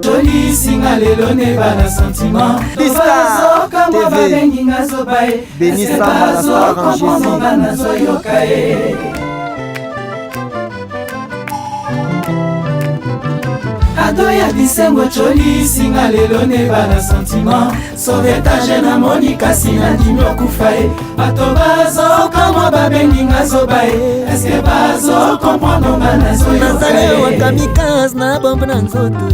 Toli singa lelo ne bana sentiment. Star TV. Béni Samba en Jésus. Adoya bisengo choli singa lelo ne bana sentiment. Sauvetage na monika sina ndimyo kufae. Bato bazo kama babengi ngazo bae. Eske bazo comprendre ngana zo yo. Nazale wakamikaze na bombe na nzoto.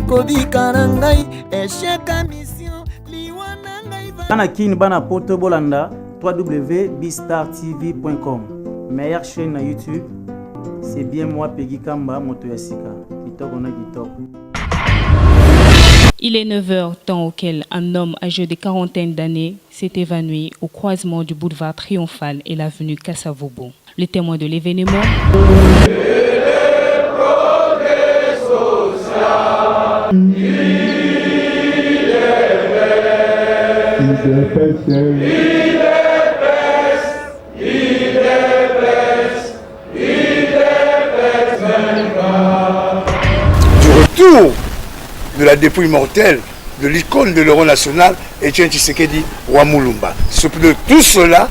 Kobika na ngai esheka mission liwana ngai. Bana kini bana poto bolanda www.bistartv.com. Meilleure chaîne na YouTube. C'est bien moi Peggy Kamba moto ya sika. Il est 9h, temps auquel un homme âgé de quarantaine d'années s'est évanoui au croisement du boulevard Triomphal et l'avenue Kassavobo. Le témoin de l'événement. Retour de la dépouille mortelle de l'icône de l'euro national, Etienne Tshisekedi Wamulumba. De tout cela.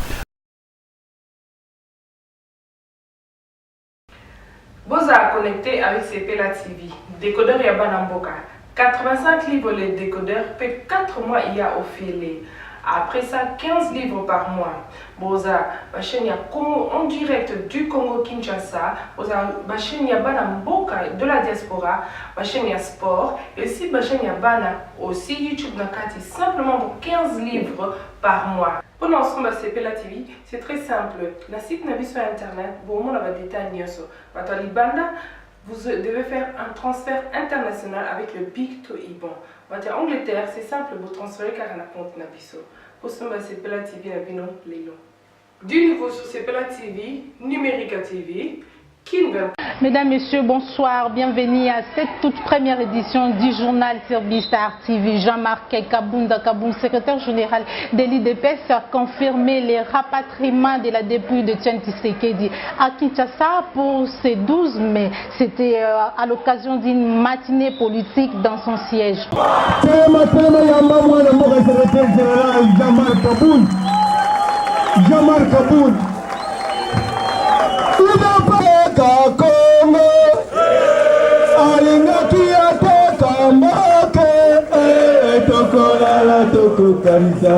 Boza connecté avec Sepela TV. Décodeur Yabana Mboka. 85 livres les décodeurs, peut 4 mois il y a offert. Après ça, 15 livres par mois. Boza, ma chaîne en direct du Congo Kinshasa. Boza, ma chaîne Bana Mboka de la diaspora. Ma chaîne sport. Et aussi, ma chaîne Bana aussi YouTube Nakati. Simplement pour 15 livres par mois. Pour l'ensemble de Sepela TV, c'est très simple. La site n'a sur internet. Bon, on va détailler ça. Batali Banda. Vous devez faire un transfert international avec le Big to Iban. En Angleterre, c'est simple, vous transférez car on a compte Nabiso. Pour ce moment, c'est Sepela TV Nabino Lelo. Du nouveau sur Sepela TV, Numérica TV, Kinga. Mesdames, Messieurs, bonsoir. Bienvenue à cette toute première édition du journal sur Bistar TV. Jean-Marc Kabunda Kaboun, secrétaire général de l'IDPS, a confirmé les rapatriements de la dépouille de Etienne Tshisekedi à Kinshasa pour ce 12 mai. C'était à l'occasion d'une matinée politique dans son siège. Jean-Marc Kaboun. Kongo alingaki atoka mboke tokolala tokokanisa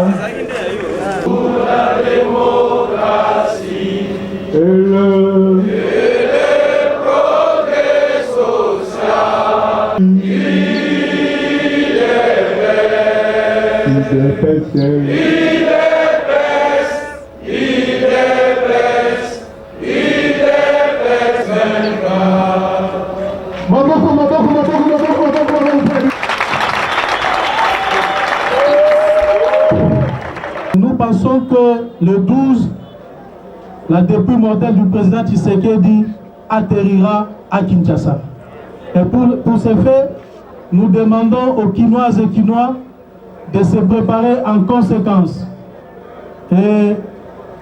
la démocratie et le progrès social. Il est vrai. Nous pensons que le 12, la dépouille mortelle du président Tshisekedi atterrira à Kinshasa. Et pour ce fait, nous demandons aux Kinoises et Kinois de se préparer en conséquence. Et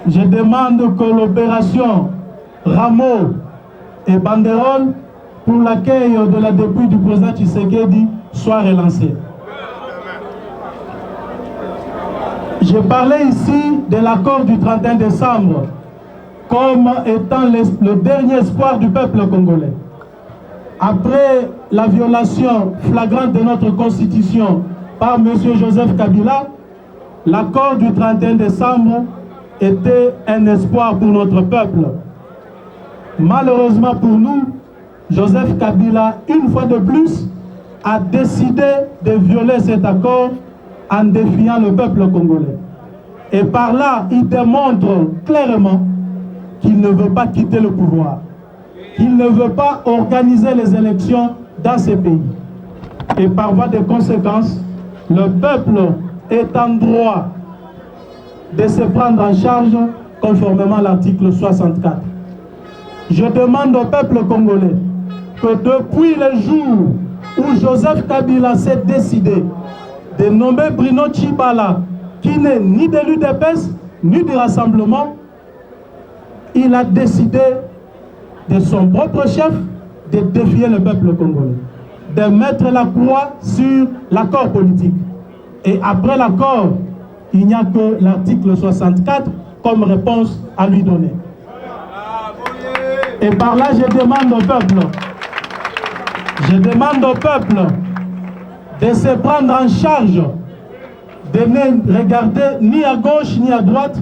je demande que l'opération Rameau et banderole pour l'accueil de la dépouille du président Tshisekedi soit relancée. Je parlais ici de l'accord du 31 décembre comme étant le dernier espoir du peuple congolais. Après la violation flagrante de notre constitution par M. Joseph Kabila, l'accord du 31 décembre était un espoir pour notre peuple. Malheureusement pour nous, Joseph Kabila, une fois de plus, a décidé de violer cet accord en défiant le peuple congolais. Et par là, il démontre clairement qu'il ne veut pas quitter le pouvoir, qu'il ne veut pas organiser les élections dans ce pays. Et par voie de conséquence, le peuple est en droit de se prendre en charge conformément à l'article 64. Je demande au peuple congolais que depuis le jour où Joseph Kabila s'est décidé de nommer Bruno Tshibala, qui n'est ni de l'UDPS, ni du Rassemblement, il a décidé de son propre chef de défier le peuple congolais. de mettre la croix sur l'accord politique. Et après l'accord, il n'y a que l'article 64 comme réponse à lui donner. Et par là, je demande au peuple de se prendre en charge, de ne regarder ni à gauche ni à droite,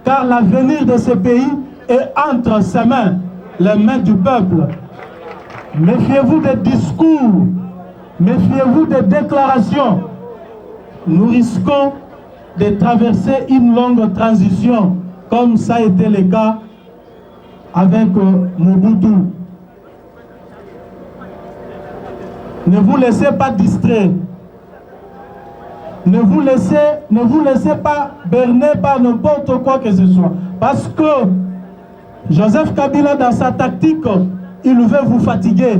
car l'avenir de ce pays est entre ses mains, les mains du peuple. Méfiez-vous des discours, méfiez-vous des déclarations. Nous risquons de traverser une longue transition, comme ça a été le cas avec Mobutu. Ne vous laissez pas distraire. Ne vous laissez pas berner par n'importe quoi que ce soit. Parce que Joseph Kabila, dans sa tactique, il veut vous fatiguer.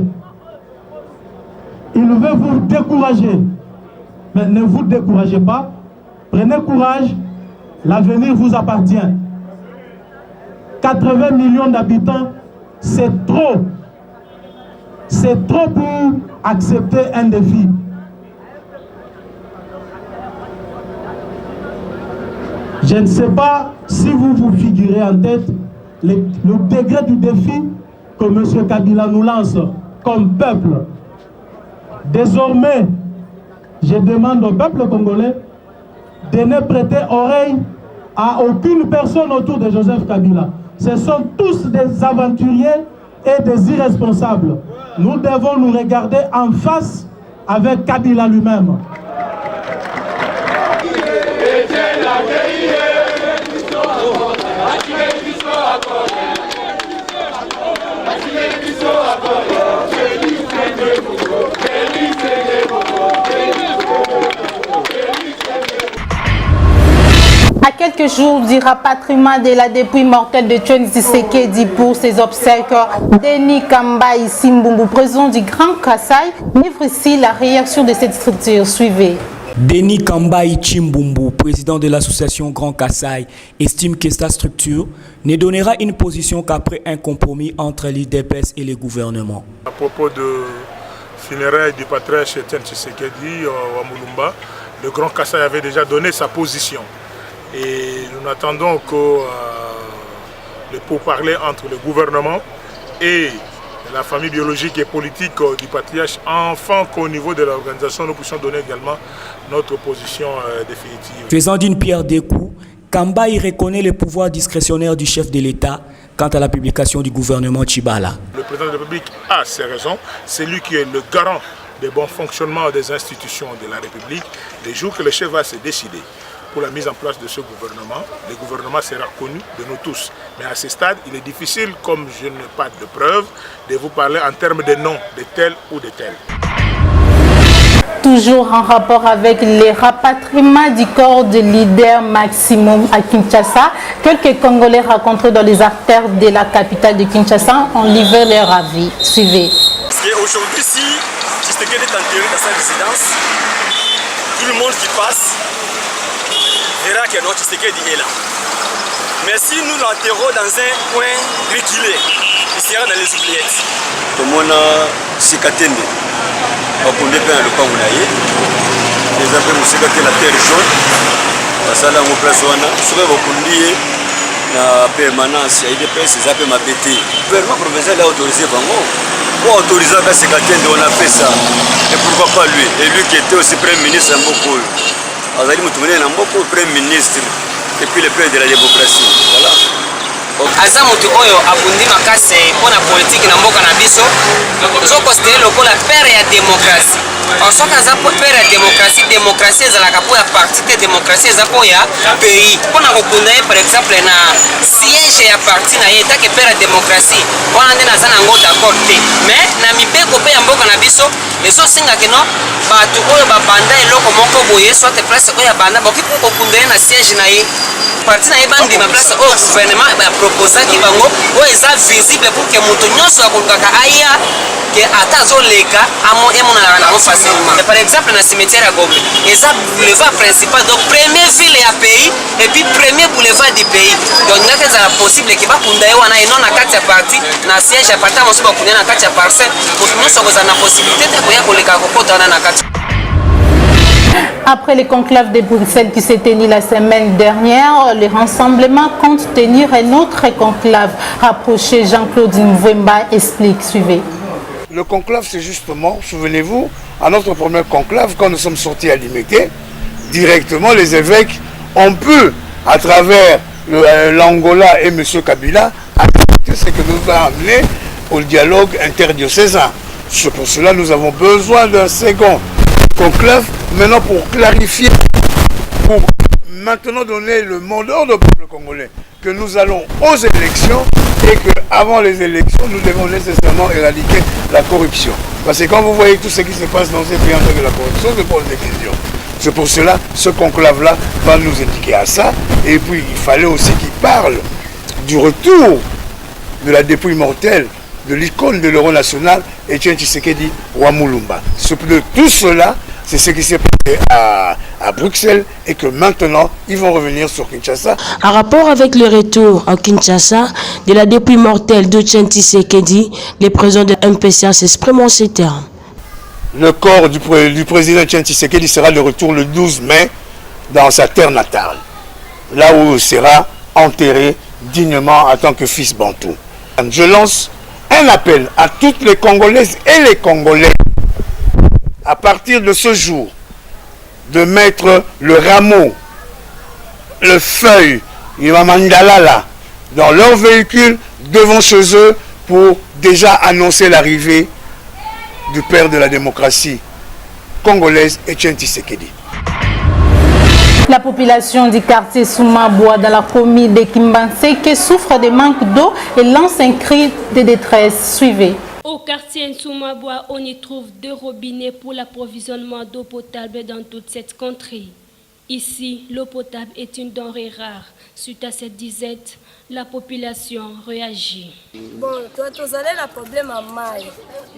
Il veut vous décourager. Mais ne vous découragez pas. Prenez courage. L'avenir vous appartient. 80 millions d'habitants, c'est trop. C'est trop pour accepter un défi. Je ne sais pas si vous vous figurez en tête le degré du défi que M. Kabila nous lance comme peuple. Désormais, je demande au peuple congolais de ne prêter oreille à aucune personne autour de Joseph Kabila. Ce sont tous des aventuriers et des irresponsables. Nous devons nous regarder en face avec Kabila lui-même. À quelques jours du rapatriement de la dépouille mortelle de Tchon Tshisekedi pour ses obsèques, Denis Kambaï Simbumbu, président du Grand Kasaï, livre ici la réaction de cette structure. Suivez. Denis Kambaï Chimbumbu, président de l'association Grand Kasaï, estime que sa structure ne donnera une position qu'après un compromis entre l'IDPS et le gouvernement. À propos de funérailles du patriarche Tchon Tshisekedi à Mulumba, le Grand Kasaï avait déjà donné sa position. Et nous n'attendons que le pourparlers entre le gouvernement et la famille biologique et politique du patriarche, enfin qu'au niveau de l'organisation, nous puissions donner également notre position définitive. Faisant d'une pierre deux coups, Kambaï reconnaît le pouvoir discrétionnaire du chef de l'État quant à la publication du gouvernement Tchibala. Le président de la République a ses raisons, c'est lui qui est le garant du bon fonctionnement des institutions de la République. Les jours que le chef va se décider pour la mise en place de ce gouvernement, le gouvernement sera connu de nous tous. Mais à ce stade, il est difficile, comme je n'ai pas de preuves, de vous parler en termes de nom de tel ou de tel. Toujours en rapport avec les rapatriements du corps de leader Maximum à Kinshasa, quelques Congolais rencontrés dans les artères de la capitale de Kinshasa ont livré leur avis. Suivez. Aujourd'hui, si Tshisekedi est enterré dans sa résidence, tout le monde qui passe verra que notre Tshisekedi est là. Mais si nous l'enterrons dans un coin reculé, il sera dans les oubliettes. Tout le monde a Sikatende. On connaît bien le camp où il y a. Les appels nous Sikatende la terre jaune. Parce que là, on place wana. Souvent, on connaît la permanence. Il y a des personnes qui ont été Le gouvernement provincial a autorisé Bango. Pour autoriser à Sikatende, on a fait ça. Et pourquoi pas lui? Et lui qui était aussi Premier ministre à Mboko. Azali Moutoumene na Mboko, Premier ministre, et puis le père de la démocratie. Voilà. aza moto oyo abundi makasi mpona politiki na mboka na biso tozokonsidere lokola pere ya démocratie. Soki aza pere ya démocratie ezalaka mpo ya parti te, démocratie eza mpo ya pays. Mpona kokunda ye par exemple na siège ya parti na ye etake pere ya démocratie wana nde naza nango d'accord te. Mais na mibeko mpe ya mboka na biso ezosengaka no bato oyo babanda eloko moko boye soit place oyo ya banda boki mpo kokunda ye na siège na ye parti na ye bandima place oyo gouvernement baproposaki bango oyo eza visible pour que moto nyonso akolukaka aya ke ata azoleka emonanaka nango facilement. Par exemple na cimetière ya Gombe eza boulevard principal, donc première ville ya pays et puis premier boulevard du pays, donc ndenge ezala possible ke bakunda ye wana eno na kati ya parti na siège ya parti mosusu bakunda na kati ya parcelle moto nyonso akozala na possibilité possibilité te koya koleka kokotana na kati. Après le conclave de Bruxelles qui s'est tenu la semaine dernière, le rassemblement compte tenir un autre conclave rapproché. Jean-Claude Mvemba explique. Suivez. Le conclave, c'est justement, souvenez-vous, à notre premier conclave, quand nous sommes sortis à Limité, directement les évêques ont pu, à travers l'Angola et M. Kabila, accepter ce que nous a amené au dialogue interdiocésain. C'est pour cela que nous avons besoin d'un second conclave, maintenant pour clarifier, pour maintenant donner le mot d'ordre au peuple congolais, que nous allons aux élections et qu'avant les élections, nous devons nécessairement éradiquer la corruption. Parce que quand vous voyez tout ce qui se passe dans ces pays en tant que la corruption, se pose des questions. C'est pour cela que ce conclave-là va nous indiquer à ça. Et puis, il fallait aussi qu'il parle du retour de la dépouille mortelle de l'icône de l'euro national, Etienne Tshisekedi Wamulumba. De tout cela, c'est ce qui s'est passé à Bruxelles et que maintenant, ils vont revenir sur Kinshasa. En rapport avec le retour à Kinshasa de la dépouille mortelle d'Etienne Tshisekedi, les présidents de MPCA s'expriment en ces termes. Le corps du président Etienne Tshisekedi sera de retour le 12 mai dans sa terre natale, là où il sera enterré dignement en tant que fils bantou. Je lance un appel à toutes les Congolaises et les Congolais, à partir de ce jour, de mettre le rameau, le feuille, le mandala là, dans leur véhicule, devant chez eux, pour déjà annoncer l'arrivée du père de la démocratie congolaise, Etienne Tshisekedi. La population du quartier Soumaboua dans la commune de Kimbanseke souffre de manque d'eau et lance un cri de détresse. Suivez. Au quartier Nsoumaboua, on y trouve 2 robinets pour l'approvisionnement d'eau potable dans toute cette contrée. Ici, l'eau potable est une denrée rare. Suite à cette disette, la population réagit. Bon, toi, tu as un problème à maille.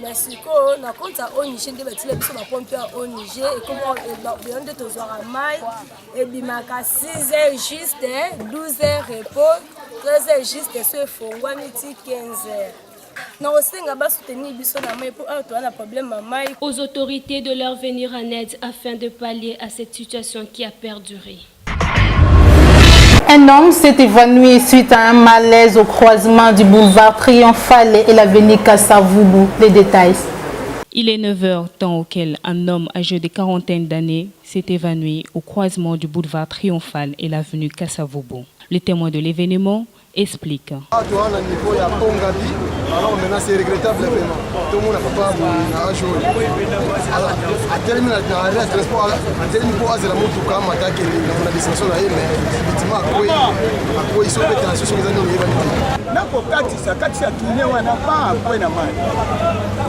Mais si tu as un compte à Onigé, tu as un pompe à Onigé, et comme on a un de tes à maille, et bien, à 6 heures juste, 12 heures repos, 13 heures juste, c'est fond, 15 heures. Aux autorités de leur venir en aide afin de pallier à cette situation qui a perduré. Un homme s'est évanoui suite à un malaise au croisement du boulevard Triomphal et l'avenue Kasavubu. Les détails. Il est 9h, temps auquel un homme âgé de quarantaine d'années s'est évanoui au croisement du boulevard Triomphal et l'avenue Kasavubu. Les témoins de l'événement explique. Alors maintenant c'est regrettable vraiment. Tout le monde n'a pas à jouer. À terminer la transport, à terminer pour la moto comme attaquer la destination là, mais effectivement à quoi ils sont fait dans la situation qu'ils ont eu. Na kokati sa tourné wana pas après na mal.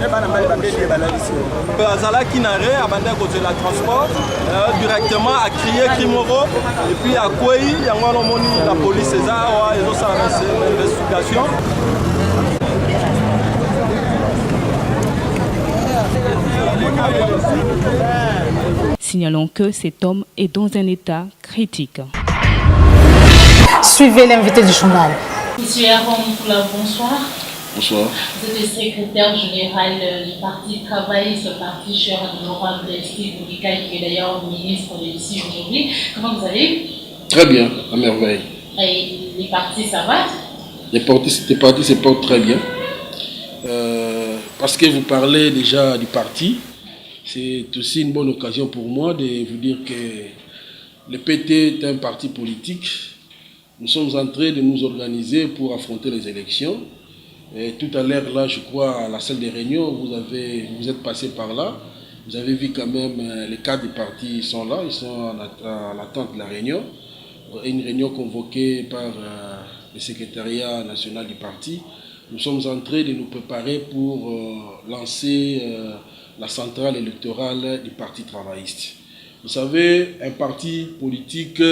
Mais bana mal ba mbeli ba la lisi. Azala qui n'arrête abandonné à côté de la transport directement à crier Kimoro et puis à quoi il y a la police César et ça l'investigation. Signalons que cet homme est dans un état critique. Suivez l'invité du journal. Monsieur Aaron Moukula, bonsoir. Bonsoir. Vous êtes le secrétaire général du parti Travail, ce parti cher à l'honorable Steve Moulikai, qui est d'ailleurs ministre de ici aujourd'hui. Comment vous allez? Très bien, à merveille. Et les partis, ça va? Les partis se portent très bien. Parce que vous parlez déjà du parti, c'est aussi une bonne occasion pour moi de vous dire que le PT est un parti politique. Nous sommes en train de nous organiser pour affronter les élections. Et tout à l'heure, là, je crois, à la salle des réunions, vous êtes passé par là. Vous avez vu quand même, les cadres du parti sont là, ils sont à l'attente de la réunion. Une réunion convoquée par le secrétariat national du parti. Nous sommes en train de nous préparer pour lancer la centrale électorale du Parti travailliste. Vous savez, un parti politique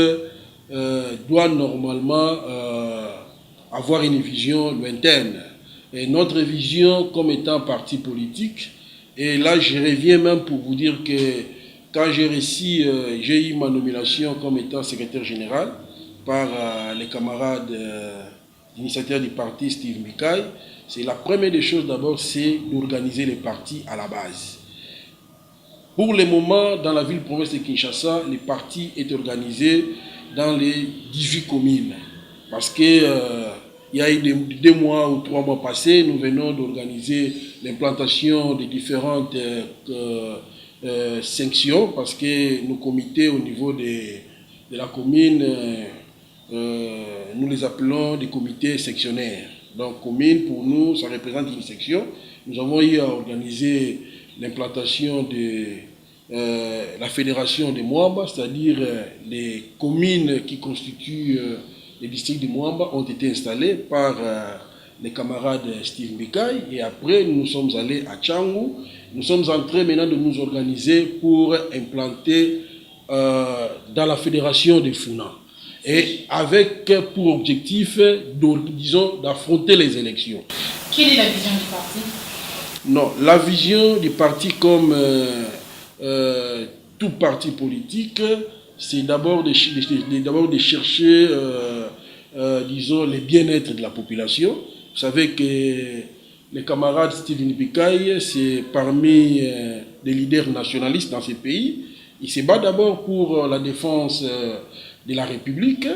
doit normalement avoir une vision lointaine. Et notre vision comme étant parti politique, et là je reviens même pour vous dire que quand j'ai eu ma nomination comme étant secrétaire général par les camarades initiateur du parti Steve Moulikai, C'est la première des choses d'abord, c'est d'organiser les partis à la base. Pour le moment, dans la ville-province de Kinshasa, les partis est organisé dans les 18 communes. Parce que il y a eu 2 mois ou 3 mois passés, nous venons d'organiser l'implantation des différentes sections, parce que nos comités au niveau de la commune, nous les appelons des comités sectionnaires. Donc commune, pour nous, ça représente une section. Nous avons eu à organiser l'implantation de la fédération de Mwamba, c'est-à-dire les communes qui constituent les districts de Mwamba ont été installés par les camarades Steve Mbikai, et après nous sommes allés à Tchangu. Nous sommes en train maintenant de nous organiser pour implanter dans la fédération de Funa, et avec pour objectif, disons, d'affronter les élections. Quelle est la vision du parti? Non, la vision du parti, comme tout parti politique, c'est d'abord de chercher, disons, le bien-être de la population. Vous savez que les camarades Steven Mbikai, c'est parmi les leaders nationalistes dans ces pays. Il se bat d'abord pour la défense de la République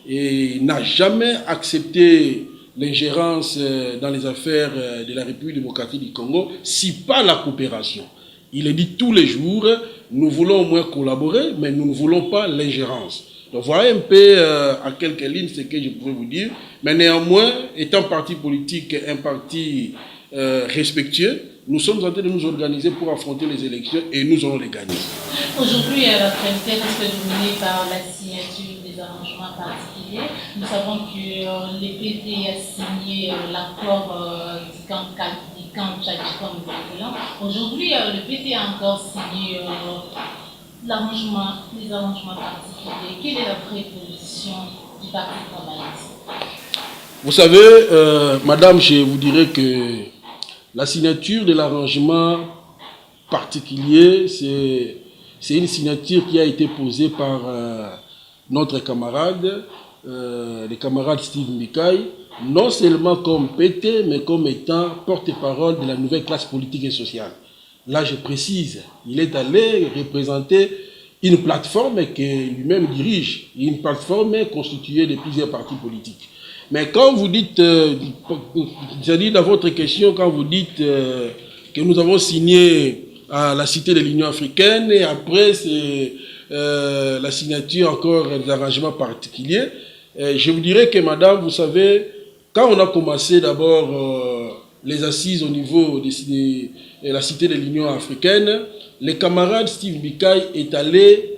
et n'a jamais accepté l'ingérence dans les affaires de la République démocratique du Congo, si pas la coopération. Il est dit tous les jours, nous voulons au moins collaborer, mais nous ne voulons pas l'ingérence. Donc voilà un peu à quelques lignes ce que je pourrais vous dire. Mais néanmoins, étant parti politique, un parti respectueux, nous sommes en train de nous organiser pour affronter les élections et nous allons les gagner. Aujourd'hui, l'actualité reste dominée par la signature des arrangements particuliers. Nous savons que l'EPT a signé l'accord du camp Tchadjikon. Aujourd'hui, l'EPT a encore signé les arrangements particuliers. Quelle est la préposition du Parti travailliste? Vous savez, madame, je vous dirais que la signature de l'arrangement particulier, c'est une signature qui a été posée par notre camarade, le camarade Steve Mbikai, non seulement comme PT, mais comme étant porte-parole de la nouvelle classe politique et sociale. Là, je précise, il est allé représenter une plateforme qu'il lui-même dirige, une plateforme constituée de plusieurs partis politiques. Mais quand vous dites, c'est-à-dire dans votre question, quand vous dites que nous avons signé à la Cité de l'Union africaine, et après c'est la signature encore des arrangements particuliers, je vous dirais que madame, vous savez, quand on a commencé d'abord les assises au niveau de la Cité de l'Union africaine, les camarades Steve Mbikai est allé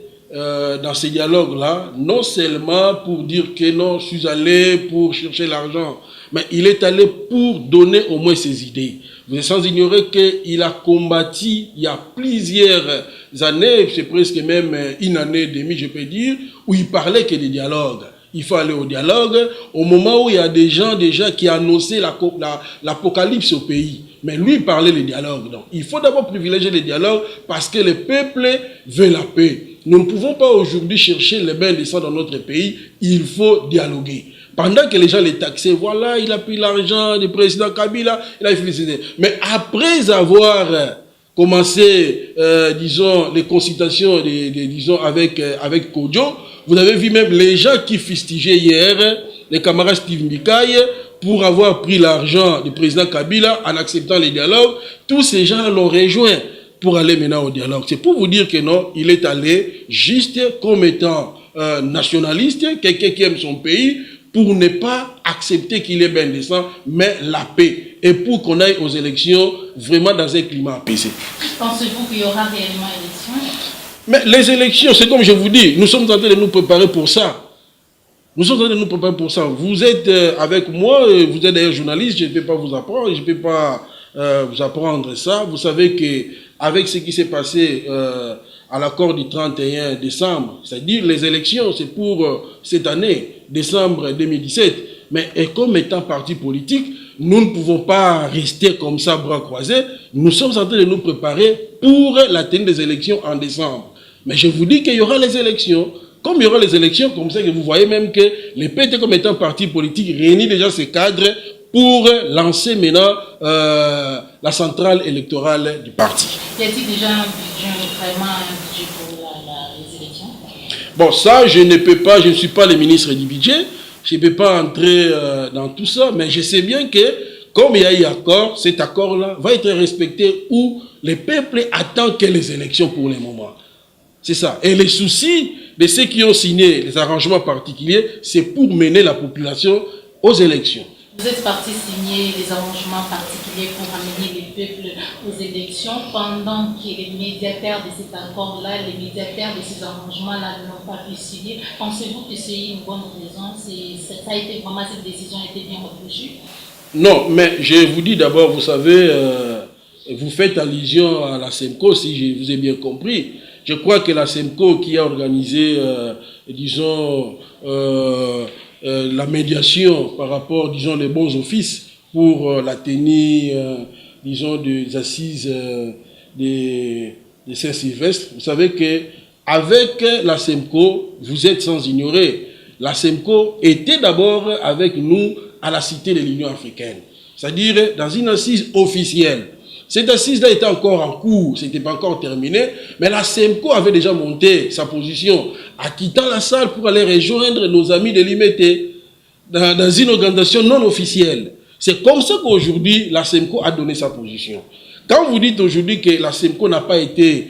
dans ces dialogues-là, non seulement pour dire que non, je suis allé pour chercher l'argent, mais il est allé pour donner au moins ses idées. Vous êtes sans ignorer qu'il a combattu il y a plusieurs années, c'est presque même une année et demie, je peux dire, où il parlait que des dialogues. Il faut aller au dialogue au moment où il y a des gens déjà qui annonçaient l'apocalypse au pays. Mais lui, il parlait des dialogues. Donc, il faut d'abord privilégier les dialogues parce que le peuple veut la paix. Nous ne pouvons pas aujourd'hui chercher les bains de sang dans notre pays. Il faut dialoguer. Pendant que les gens les taxaient, voilà, il a pris l'argent du président Kabila, il a félicité. Mais après avoir commencé, disons, les consultations, disons, avec Kodjo, vous avez vu même les gens qui fustigeaient hier, les camarades Steve Mbikai, pour avoir pris l'argent du président Kabila en acceptant les dialogues. Tous ces gens l'ont rejoint pour aller maintenant au dialogue. C'est pour vous dire que non, il est allé juste comme étant nationaliste, quelqu'un qui aime son pays, pour ne pas accepter qu'il est bien décent, mais la paix. Et pour qu'on aille aux élections vraiment dans un climat apaisé. Pensez-vous qu'il y aura réellement élections? Mais les élections, c'est comme je vous dis, nous sommes en train de nous préparer pour ça. Nous sommes en train de nous préparer pour ça. Vous êtes avec moi, vous êtes d'ailleurs journaliste, je ne peux pas vous apprendre, je ne peux pas vous apprendre ça. Vous savez qu'avec ce qui s'est passé à l'accord du 31 décembre, c'est-à-dire les élections, c'est pour cette année, décembre 2017, mais comme étant parti politique, nous ne pouvons pas rester comme ça, bras croisés. Nous sommes en train de nous préparer pour la tenue des élections en décembre. Mais je vous dis qu'il y aura les élections. Comme il y aura les élections, comme ça que vous voyez même que les PT comme étant parti politique réunit déjà ces cadres pour lancer maintenant la centrale électorale du parti. Y a-t-il déjà un budget, vraiment un budget pour les élections? Bon, ça, je ne suis pas le ministre du budget, je ne peux pas entrer dans tout ça, mais je sais bien que, comme il y a eu accord, cet accord-là va être respecté où le peuple attend que les élections pour le moment. C'est ça. Et les soucis de ceux qui ont signé les arrangements particuliers, c'est pour mener la population aux élections. Vous êtes parti signer les arrangements particuliers pour amener les peuples aux élections pendant que les médiateurs de cet accord-là, les médiateurs de ces arrangements-là n'ont pas pu signer. Pensez-vous que c'est une bonne raison? Ça a été vraiment, cette décision a été bien réfléchie? Non, mais je vous dis d'abord, vous savez, vous faites allusion à la SEMCO, si je vous ai bien compris. Je crois que la SEMCO qui a organisé, disons, la médiation par rapport, disons, les bons offices pour la tenue, disons, des assises de Saint-Sylvestre. Vous savez qu'avec la SEMCO, vous êtes sans ignorer, la SEMCO était d'abord avec nous à la Cité de l'Union africaine, c'est-à-dire dans une assise officielle. Cette assise-là était encore en cours, ce n'était pas encore terminé, mais la SEMCO avait déjà monté sa position en quittant la salle pour aller rejoindre nos amis de l'IMT dans une organisation non officielle. C'est comme ça qu'aujourd'hui, la SEMCO a donné sa position. Quand vous dites aujourd'hui que la SEMCO n'a pas été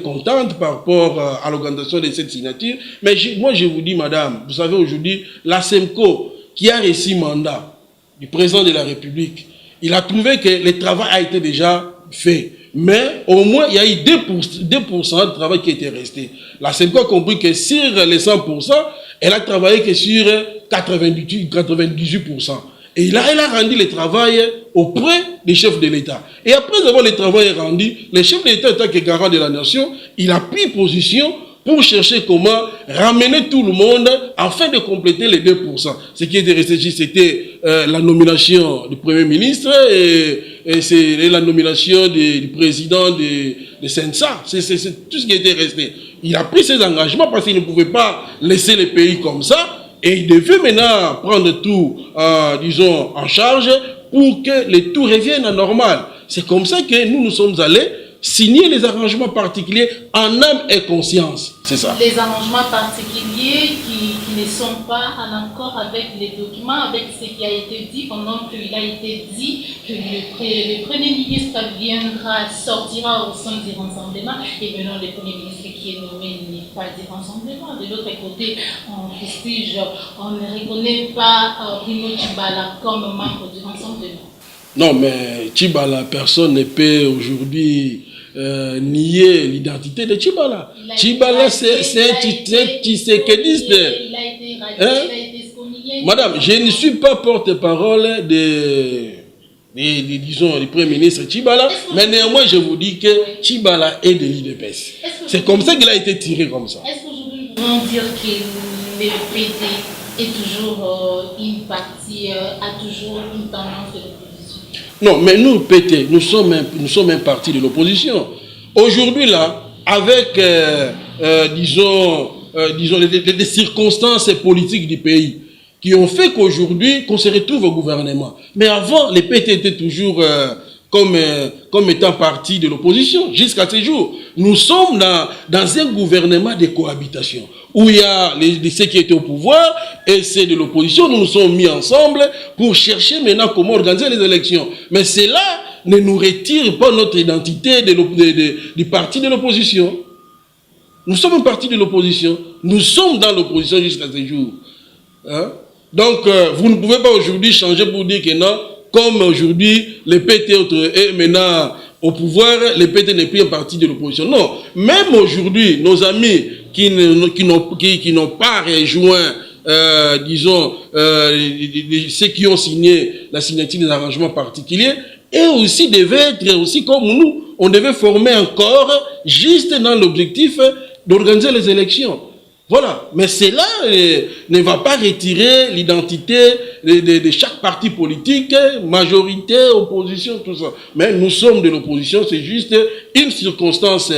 contente par rapport à l'organisation de cette signature, mais moi je vous dis, madame, vous savez aujourd'hui, la SEMCO qui a reçu mandat du président de la République, il a trouvé que le travail a été déjà fait. Mais au moins, il y a eu 2% de travail qui était resté. La SEMCO a compris que sur les 100%, elle a travaillé que sur 98%. Et elle a rendu le travail auprès des chefs de l'État. Et après avoir le travail rendu, le chef de l'État, étant que garant de la nation, il a pris position pour chercher comment ramener tout le monde afin de compléter les 2%. Ce qui était resté, c'était la nomination du Premier ministre et c'est la nomination du président de Sensa. C'est tout ce qui était resté. Il a pris ses engagements parce qu'il ne pouvait pas laisser le pays comme ça et il devait maintenant prendre tout, disons, en charge pour que le tout revienne à normal. C'est comme ça que nous sommes allés signer les arrangements particuliers en âme et conscience. C'est ça. Les arrangements particuliers qui ne sont pas en accord avec les documents, avec ce qui a été dit, pendant qu'il a été dit que le Premier ministre sortira au sein du rassemblement, et maintenant le Premier ministre qui est nommé n'est pas du rassemblement. De l'autre côté, on ne reconnaît pas Bruno Tshibala comme membre du rassemblement. Non, mais Tshibala, personne ne peut aujourd'hui nier l'identité de Tshibala. Tshibala, c'est un tshisekediste. Il a été radié, Madame, je ne suis pas porte-parole disons, du Premier ministre Tshibala, mais néanmoins, je vous dis que Tshibala est de l'IDPS. C'est comme ça qu'il a été tiré comme ça. Est-ce qu'aujourd'hui, nous pouvons dire que le PT est toujours une partie, a toujours une tendance de l'opposition? Non, mais nous, PT, nous sommes un parti de l'opposition. Aujourd'hui, là, avec, disons, les circonstances politiques du pays qui ont fait qu'aujourd'hui, qu'on se retrouve au gouvernement. Mais avant, les PT étaient toujours comme étant parti de l'opposition, jusqu'à ce jour. Nous sommes dans un gouvernement de cohabitation, où il y a ceux qui étaient au pouvoir et ceux de l'opposition. Nous nous sommes mis ensemble pour chercher maintenant comment organiser les élections. Mais cela ne nous retire pas notre identité du parti de l'opposition. Nous sommes un parti de l'opposition. Nous sommes dans l'opposition jusqu'à ce jour. Hein? Donc, vous ne pouvez pas aujourd'hui changer pour dire que non, comme aujourd'hui, les PT est maintenant au pouvoir, les PT n'est plus un parti de l'opposition. Non, même aujourd'hui, nos amis qui n'ont pas rejoint, disons, ceux qui ont signé la signature des arrangements particuliers, et aussi devaient être aussi comme nous. On devait former un corps juste dans l'objectif d'organiser les élections. Voilà, mais cela ne va pas retirer l'identité de chaque parti politique, majorité, opposition, tout ça. Mais nous sommes de l'opposition, c'est juste une circonstance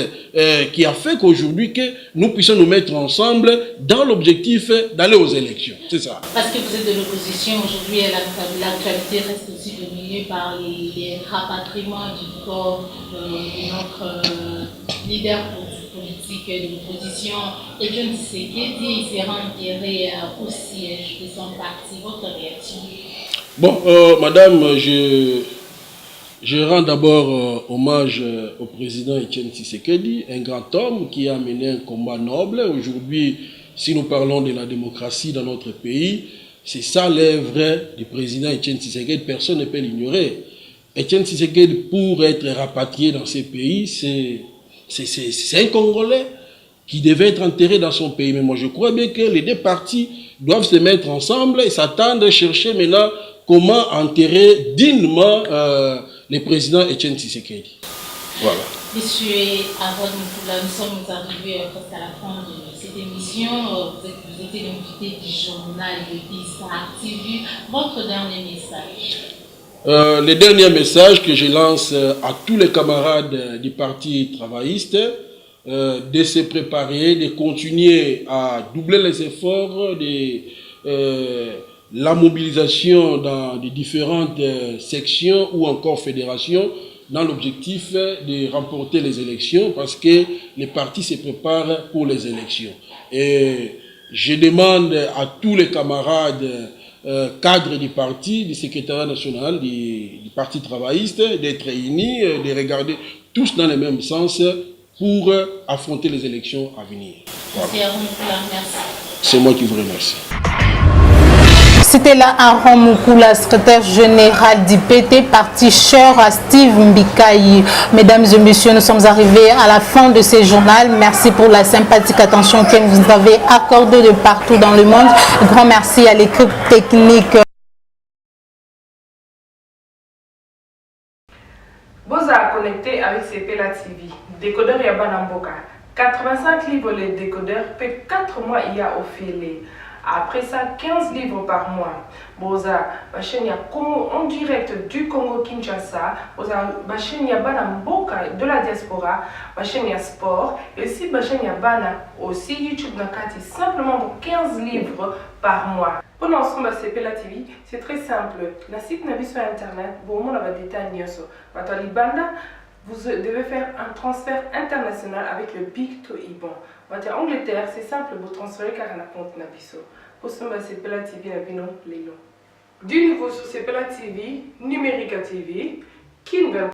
qui a fait qu'aujourd'hui que nous puissions nous mettre ensemble dans l'objectif d'aller aux élections. C'est ça. Parce que vous êtes de l'opposition, aujourd'hui l'actualité reste aussi dominée par les rapatriements du corps de notre leader politique de l'opposition, Etienne Tshisekedi, il sera enterré au siège de son parti. Votre réaction? Bon, madame, je rends d'abord hommage au président Etienne Tshisekedi, un grand homme qui a mené un combat noble. Aujourd'hui, si nous parlons de la démocratie dans notre pays, c'est ça l'œuvre du président Etienne Tshisekedi, personne ne peut l'ignorer. Etienne Tshisekedi, pour être rapatrié dans ces pays, c'est un Congolais qui devait être enterré dans son pays. Mais moi, je crois bien que les deux partis doivent se mettre ensemble et s'attendre à chercher maintenant comment enterrer dignement le président Etienne Tshisekedi. Voilà. Monsieur Harold Moukoula, nous sommes arrivés presque à la fin de cette émission. Vous étiez l'invité du journal de Bistar TV. Votre dernier message? Le dernier message que je lance à tous les camarades du parti travailliste, de se préparer, de continuer à doubler les efforts, la mobilisation dans les différentes sections ou encore fédérations dans l'objectif de remporter les élections parce que les partis se préparent pour les élections. Et je demande à tous les camarades cadres du parti, du secrétariat national, du parti travailliste, d'être réunis, de regarder tous dans le même sens pour affronter les élections à venir. Voilà. C'est moi qui vous remercie. C'était là Aaron Moukoula, secrétaire général du PT, parti cher à Steve Mbikayi. Mesdames et messieurs, nous sommes arrivés à la fin de ce journal. Merci pour la sympathique attention que vous avez accordée de partout dans le monde. Grand merci à l'équipe technique. Vous a connecté avec CPLA TV. Décodeur Yabana Mboka. 85 livres les décodeurs, peut 4 mois il y a au filet. Après ça, 15 livres par mois. Boza, Bachenia en direct du Congo-Kinshasa. Boza, Bachenia Bana Mboka de la diaspora. Bachenia Sport. Et aussi Bachenia Bana aussi YouTube Nakati. Simplement pour 15 livres par mois. Pour l'ensemble de CPLA TV, c'est très simple. La site n'a vu sur internet. Bon, on a des détails. Vous devez faire un transfert international avec le Big to Iban. En Angleterre, c'est simple, vous transférez car on a compte Nabiso. Pour ce moment, c'est CPLA TV, du nouveau sur CPLA TV, Numérica TV, qui